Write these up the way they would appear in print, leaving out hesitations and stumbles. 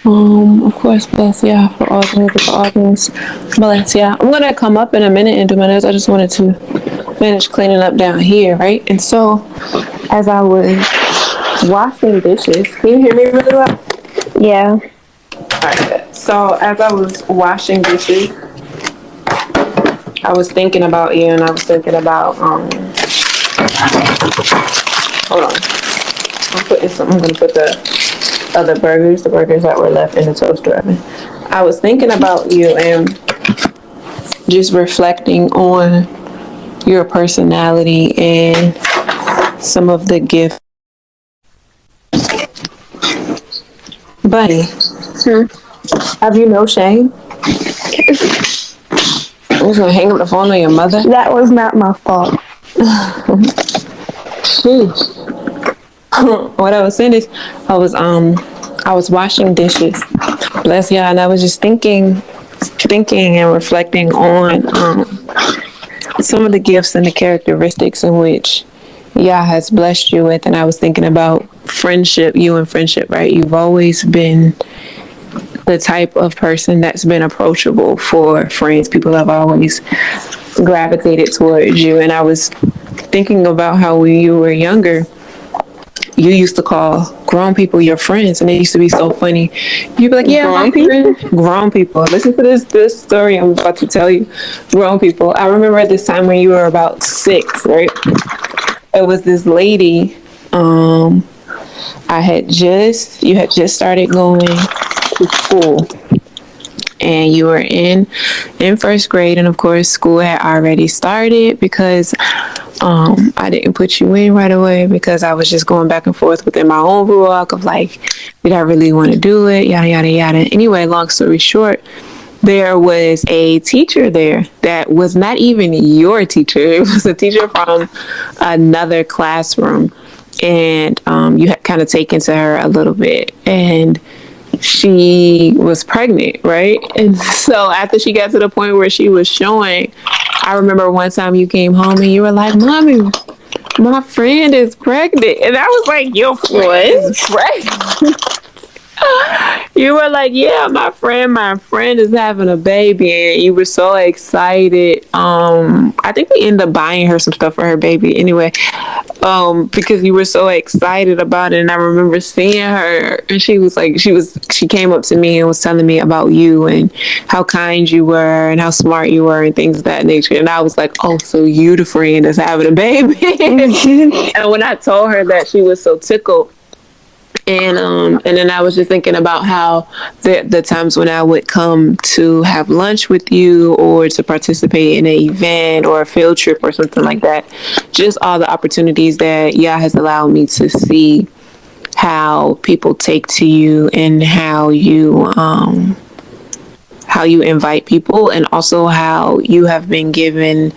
So, of course, bless ya for all things, for all things. Bless ya. I'm gonna come up in a minute and do my nails. I just wanted to finish cleaning up down here, right? And so, as I was washing dishes, can you hear me really well? Yeah. Alright. So, as I was washing dishes, I was thinking about you, and I was thinking about hold on. I'm gonna put the other burgers, the burgers that were left in the toaster oven. I was thinking about you and just reflecting on your personality and some of the gifts. Buddy, have you no shame? I'm just gonna hang up the phone on your mother. That was not my fault. Sheesh. What I was saying is, I was washing dishes. Bless y'all, and I was just thinking and reflecting on some of the gifts and the characteristics in which Yah has blessed you with. And I was thinking about friendship, you and friendship, right? You've always been the type of person that's been approachable for friends. People have always gravitated towards you. And I was thinking about how when you were younger, you used to call grown people your friends, and it used to be so funny. You'd be like, yeah, grown people? Grown people. Listen to this story I'm about to tell you. Grown people. I remember at this time when you were about 6, right? It was this lady, you had just started going to school, and you were in first grade, and of course school had already started because I didn't put you in right away because I was just going back and forth within my own ruach of like, did I really want to do it? Yada, yada, yada. Anyway, long story short, there was a teacher there that was not even your teacher. It was a teacher from another classroom. And you had kind of taken to her a little bit. And she was pregnant, right? And so after she got to the point where she was showing, I remember one time you came home and you were like, Mommy, my friend is pregnant. And I was like, your friend is pregnant? You were like, yeah, my friend is having a baby. And you were so excited. I think we ended up buying her some stuff for her baby anyway, because you were so excited about it. And I remember seeing her, and she came up to me and was telling me about you and how kind you were and how smart you were and things of that nature. And I was like, oh, so you the friend that's having a baby. And when I told her that, she was so tickled. And then I was just thinking about how the times when I would come to have lunch with you or to participate in an event or a field trip or something like that, just all the opportunities that Yah has allowed me to see how people take to you and how you invite people, and also how you have been given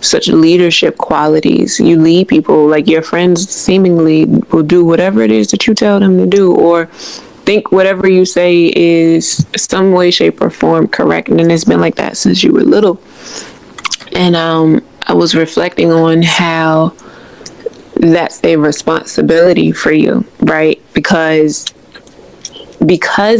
such leadership qualities. You lead people, like your friends seemingly will do whatever it is that you tell them to do, or think whatever you say is some way, shape, or form correct. And it's been like that since you were little. And I was reflecting on how that's a responsibility for you, right? Because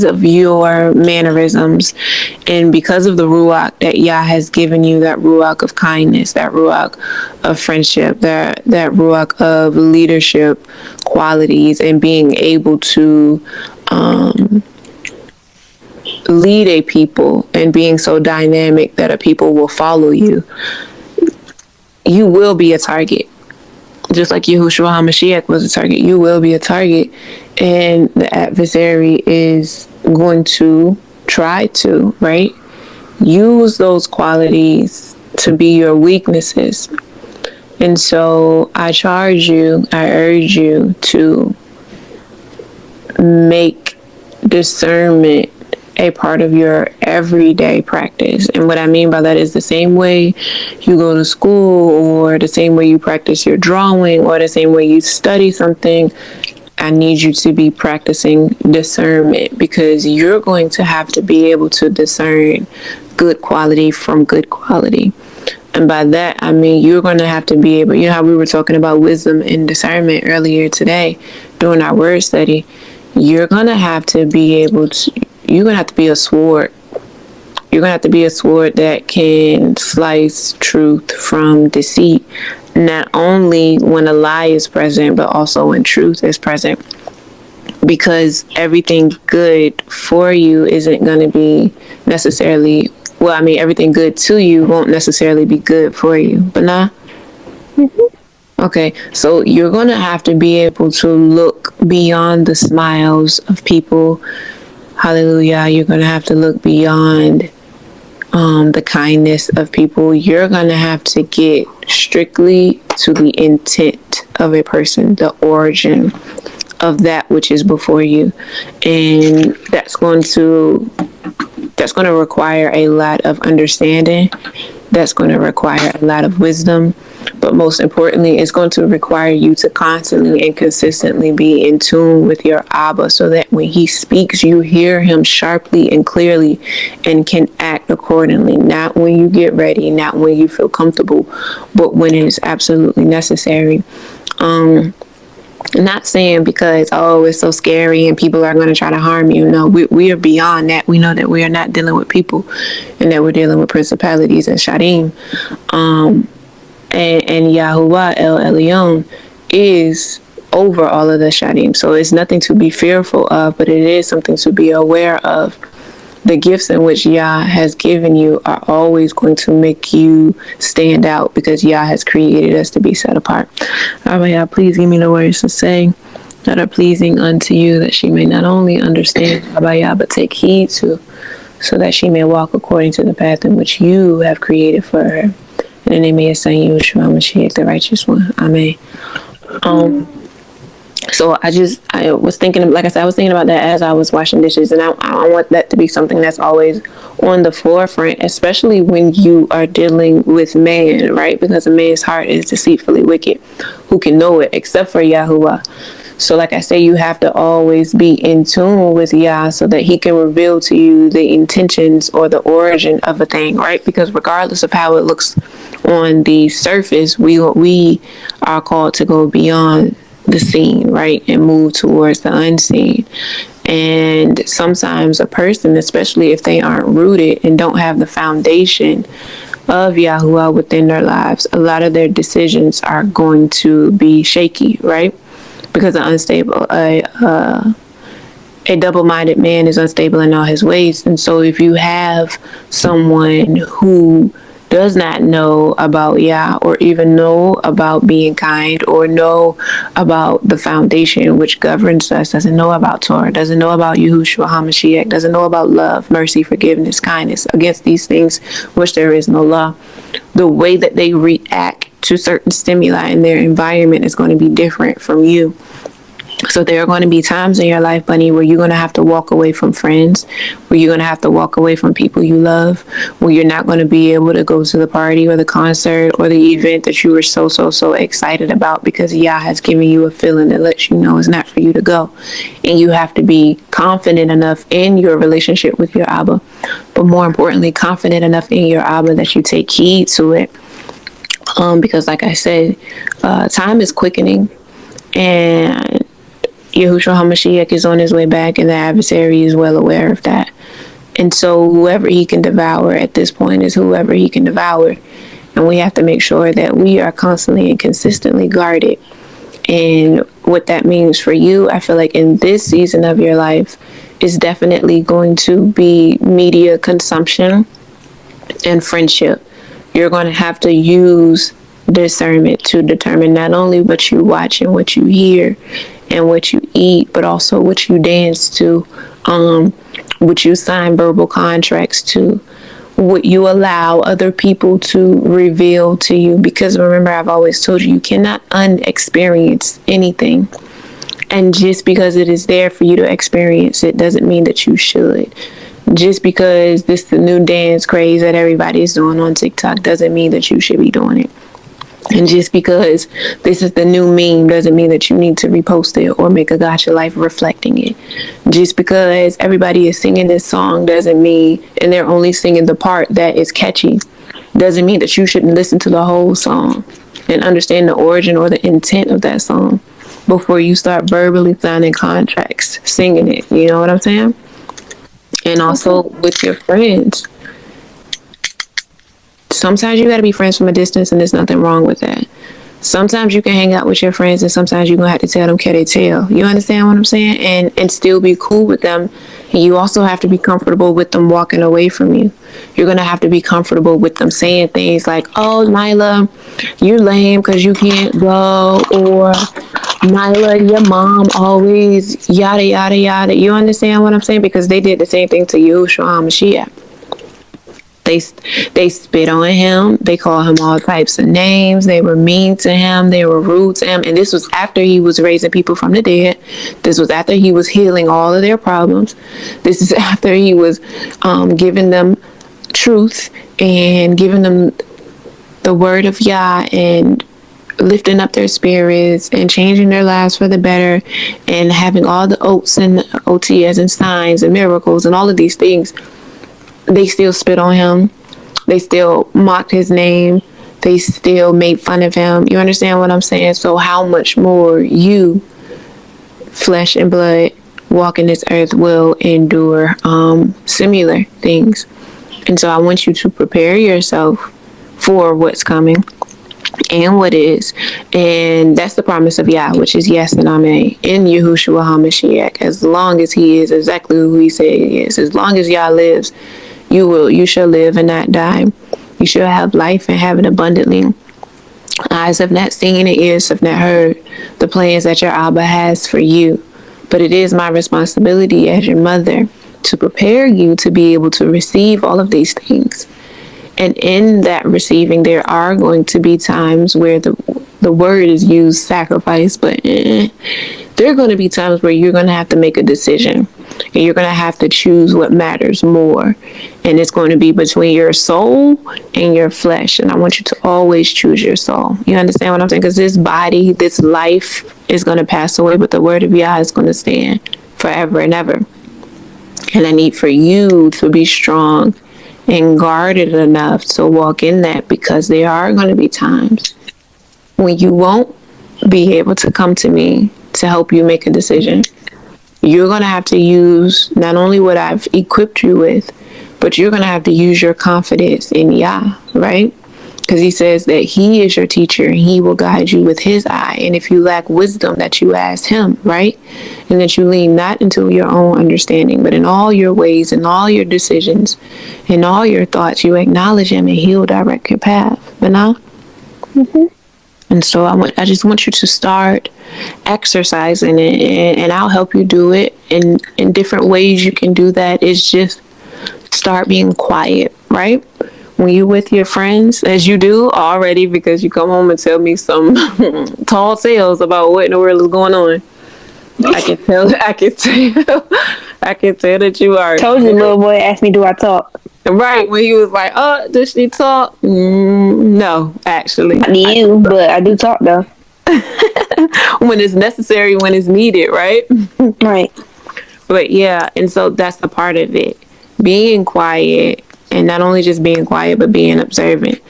of your mannerisms and because of the ruach that Yah has given you, that ruach of kindness, that ruach of friendship, that ruach of leadership qualities, and being able to lead a people and being so dynamic that a people will follow you, you will be a target. Just like Yahushua HaMashiach was a target, you will be a target. And the adversary is going to try to, right, use those qualities to be your weaknesses. And so I urge you to make discernment a part of your everyday practice. And what I mean by that is the same way you go to school, or the same way you practice your drawing, or the same way you study something, I need you to be practicing discernment, because you're going to have to be able to discern good quality from good quality. And by that, I mean, you're going to have to be able, you know how we were talking about wisdom and discernment earlier today during our word study. you're going to have to be able to, you're going to have to be a sword. You're going to have to be a sword that can slice truth from deceit, not only when a lie is present, but also when truth is present. Because everything good for you isn't going to be necessarily, well, I mean, everything good to you won't necessarily be good for you. But nah. Okay, so you're going to have to be able to look beyond the smiles of people. Hallelujah. You're going to have to look beyond the kindness of people. You're going to have to get strictly to the intent of a person, the origin of that which is before you. And that's going to require a lot of understanding. That's going to require a lot of wisdom. But most importantly, it's going to require you to constantly and consistently be in tune with your Abba, so that when he speaks, you hear him sharply and clearly and can act accordingly. Not when you get ready, not when you feel comfortable, but when it is absolutely necessary. Not saying because, oh, it's so scary and people are going to try to harm you. No, we are beyond that. We know that we are not dealing with people, and that we're dealing with principalities and 𝘽𝙪. And 𝘽𝙧𝙞 𝘿𝙞𝙀 is over all of the 𝘽𝙪. So it's nothing to be fearful of, but it is something to be aware of. The gifts in which Yah has given you are always going to make you stand out, because Yah has created us to be set apart. Abba Yah, please give me the words to say that are pleasing unto you, that she may not only understand, Abba Yah, but take heed to, so that she may walk according to the path in which you have created for her. In the name of your son, 𝘽𝙡 𝙨𝙨𝙤𝙬, the righteous one. Amen. So I was thinking, like I said, I was thinking about that as I was washing dishes, and I want that to be something that's always on the forefront, especially when you are dealing with man, right? Because a man's heart is deceitfully wicked. Who can know it except for Yahuwah? So like I say, you have to always be in tune with Yah, so that he can reveal to you the intentions or the origin of a thing, right? Because regardless of how it looks on the surface, we are called to go beyond the seen, right, and move towards the unseen. And sometimes a person, especially if they aren't rooted and don't have the foundation of Yahuwah within their lives, a lot of their decisions are going to be shaky, right? Because a double-minded man is unstable in all his ways. And so if you have someone who does not know about Yah, or even know about being kind, or know about the foundation which governs us, doesn't know about Torah, doesn't know about Yahushua HaMashiach, doesn't know about love, mercy, forgiveness, kindness, against these things which there is no law, the way that they react to certain stimuli in their environment is going to be different from you. So there are going to be times in your life, Bunny, where you're going to have to walk away from friends, where you're going to have to walk away from people you love, where you're not going to be able to go to the party or the concert or the event that you were so excited about, because Yah has given you a feeling that lets you know it's not for you to go. And you have to be confident enough in your relationship with your Abba, but more importantly, confident enough in your Abba that you take heed to it. Because like I said, time is quickening, and Yahushua HaMashiach is on his way back, and the adversary is well aware of that. And so whoever he can devour at this point is whoever he can devour. And we have to make sure that we are constantly and consistently guarded. And what that means for you, I feel like in this season of your life, is definitely going to be media consumption and friendship. You're going to have to use discernment to determine not only what you watch and what you hear and what you eat, but also what you dance to, what you sign verbal contracts to, what you allow other people to reveal to you. Because remember, I've always told you, you cannot unexperience anything. And just because it is there for you to experience it doesn't mean that you should. Just because this is the new dance craze that everybody is doing on TikTok doesn't mean that you should be doing it. And just because this is the new meme doesn't mean that you need to repost it or make a gotcha life reflecting it. Just because everybody is singing this song doesn't mean, and they're only singing the part that is catchy, doesn't mean that you shouldn't listen to the whole song and understand the origin or the intent of that song. before you start verbally signing contracts, singing it. You know what I'm saying? And also with your friends. Sometimes you got to be friends from a distance, and there's nothing wrong with that. Sometimes you can hang out with your friends, and sometimes you're going to have to tell them, can they tell? You understand what I'm saying? And still be cool with them. And you also have to be comfortable with them walking away from you. You're going to have to be comfortable with them saying things like, oh, Nyla, you're lame because you can't go. Or, Nyla, your mom always yada, yada, yada. You understand what I'm saying? Because they did the same thing to 𝘽𝙀𝙨 Mashiach. They spit on him. They called him all types of names. They were mean to him. They were rude to him. And this was after he was raising people from the dead. This was after he was healing all of their problems. This is after he was giving them truth and giving them the word of Yah and lifting up their spirits and changing their lives for the better and having all the oats and OTS and signs and miracles and all of these things. They still spit on him. They still mocked his name. They still made fun of him. You understand what I'm saying? So how much more you, flesh and blood, walking this earth, will endure similar things. And so I want you to prepare yourself for what's coming and what is. And that's the promise of Yah, which is yes and amen, in Yahushua HaMashiach. As long as he is exactly who he said he is, as long as Yah lives, you shall live and not die. You shall have life and have it abundantly. Eyes have not seen and ears have not heard the plans that your Abba has for you. But it is my responsibility as your mother to prepare you to be able to receive all of these things. And in that receiving, there are going to be times where the word is used, sacrifice, but there are going to be times where you're going to have to make a decision. And you're going to have to choose what matters more. And it's going to be between your soul and your flesh. And I want you to always choose your soul. You understand what I'm saying? Because this body, this life is going to pass away, but the word of Yah is going to stand forever and ever. And I need for you to be strong and guarded enough to walk in that, because there are going to be times when you won't be able to come to me to help you make a decision. You're going to have to use not only what I've equipped you with, but you're going to have to use your confidence in Yah, right? Because he says that he is your teacher and he will guide you with his eye. And if you lack wisdom, that you ask him, right? And that you lean not into your own understanding, but in all your ways and all your decisions and all your thoughts, you acknowledge him and he'll direct your path. But now, and so I just want you to start exercising it, and I'll help you do it. And in different ways you can do that is just start being quiet, right? When you're with your friends, as you do already, because you come home and tell me some tall tales about what in the world is going on. I can tell that you are. Told you, little boy asked me, do I talk? Right, when he was like, oh, does she talk? No, actually. Not to you, but I do talk, though. When it's necessary, when it's needed, right? Right. But yeah, and so that's the part of it. Being quiet, and not only just being quiet, but being observant.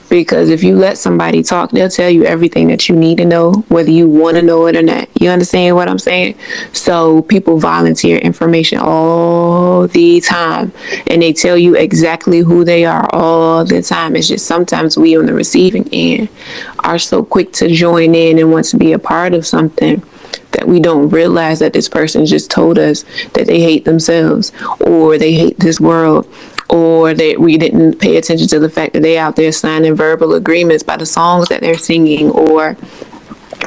Because if you let somebody talk, they'll tell you everything that you need to know, whether you want to know it or not. You understand what I'm saying? So people volunteer information all the time, and they tell you exactly who they are all the time. It's just sometimes we on the receiving end are so quick to join in and want to be a part of something that we don't realize that this person just told us that they hate themselves, or they hate this world, or that we didn't pay attention to the fact that they out there signing verbal agreements by the songs that they're singing, or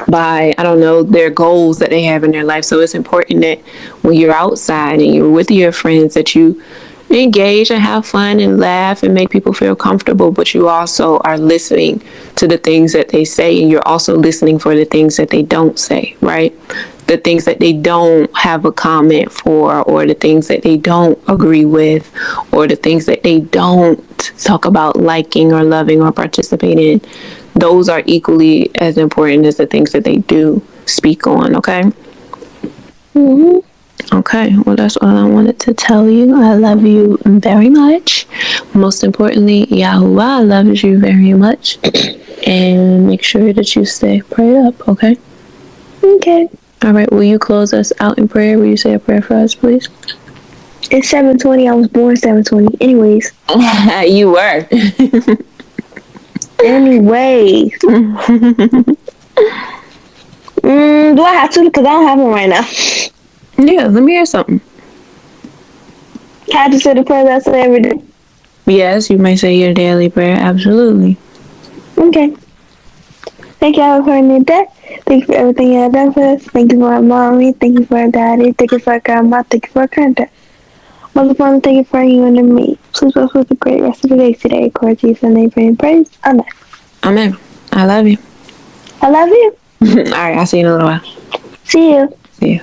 by, I don't know, their goals that they have in their life. So it's important that when you're outside and you're with your friends, that you engage and have fun and laugh and make people feel comfortable, but you also are listening to the things that they say, and you're also listening for the things that they don't say, right? The things that they don't have a comment for, or the things that they don't agree with, or the things that they don't talk about liking or loving or participating in. Those are equally as important as the things that they do speak on, okay? Okay, well, that's all I wanted to tell you. I love you very much. Most importantly, Yahuwah loves you very much. And make sure that you stay prayed up, okay? Okay. All right. Will you close us out in prayer? Will you say a prayer for us, please? It's 7:20. I was born 7:20. Anyways. You were. Anyways. Do I have to? Because I don't have one right now. Yeah, let me hear something. Can I just say the prayer that I say every day? Yes, you may say your daily prayer. Absolutely. Okay. Thank you for me today. Thank you for everything you have done for us. Thank you for our mommy. Thank you for our daddy. Thank you for our grandma. Thank you for our granddad. Mother, thank you for you and me. Please bless us with a great rest of the day today. According to Jesus' name, pray and praise. Amen. Amen. I love you. I love you. All right. I'll see you in a little while. See you. See you.